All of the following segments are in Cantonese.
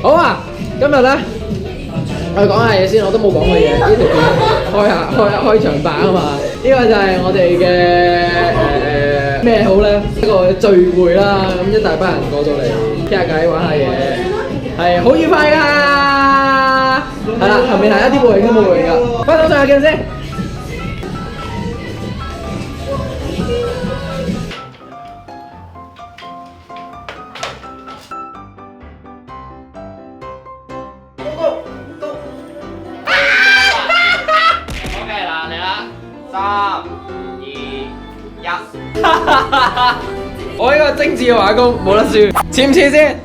好啊，今日咧我哋講下嘢先，我都冇講過嘢，呢條片開場白啊嘛。呢個就係我哋嘅咩好咧？一個聚會啦，咁一大班人過到嚟傾下偈玩下嘢，係好愉快㗎。係啦，後面係一啲冇影都冇影㗎。翻到上鏡先。我呢個精緻嘅畫工冇得輸，似唔似先？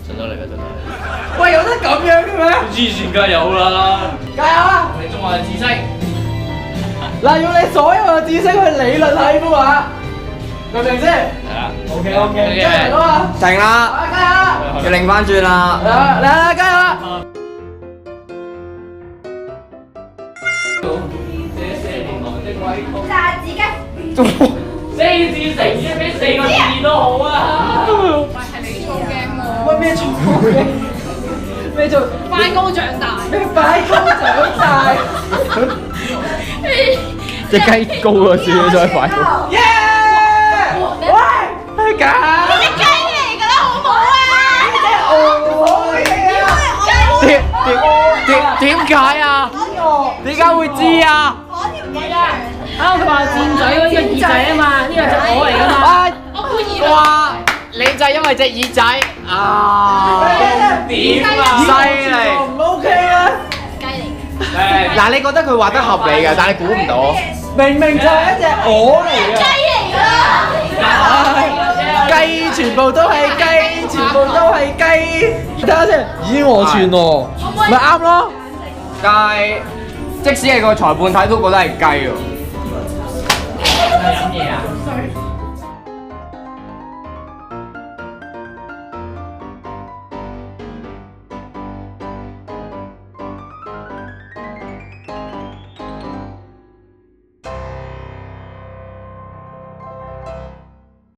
上到嚟啦，上到嚟！喂，有得咁樣嘅咩？之前梗係有啦，加油啊！你中華知識，嗱，用你所有嘅知識去理論下呢幅畫，明唔明先？係啊 OK， 加油啊！停啦，加油！要擰翻轉啦。嚟啦，加油啊！炸字嘅，四字成語俾4個字都好啊！係你錯嘅喎。喂，咩錯嘅？咩做？快高長大。咩快高長大？隻雞高咗少少，再快高。耶！喂，係假？隻雞嚟㗎啦，好唔好啊？好嘢啊！點解啊？點解會知啊？啊！佢話箭嘴嗰個耳仔啊嘛，呢個隻鵝嚟㗎嘛。我故意㗎。哇！你就係因為隻耳仔啊？點啊犀利唔 OK 啊？雞嚟。嗱，你覺得佢畫得合理嘅，但係你估唔到。明明就係一隻鵝嚟嘅。雞嚟㗎啦。雞全部都係雞，全部都係雞。睇下先，以訛傳訛，咪啱咯。但係即使係個裁判睇都覺得係雞喎。飲嘢啊！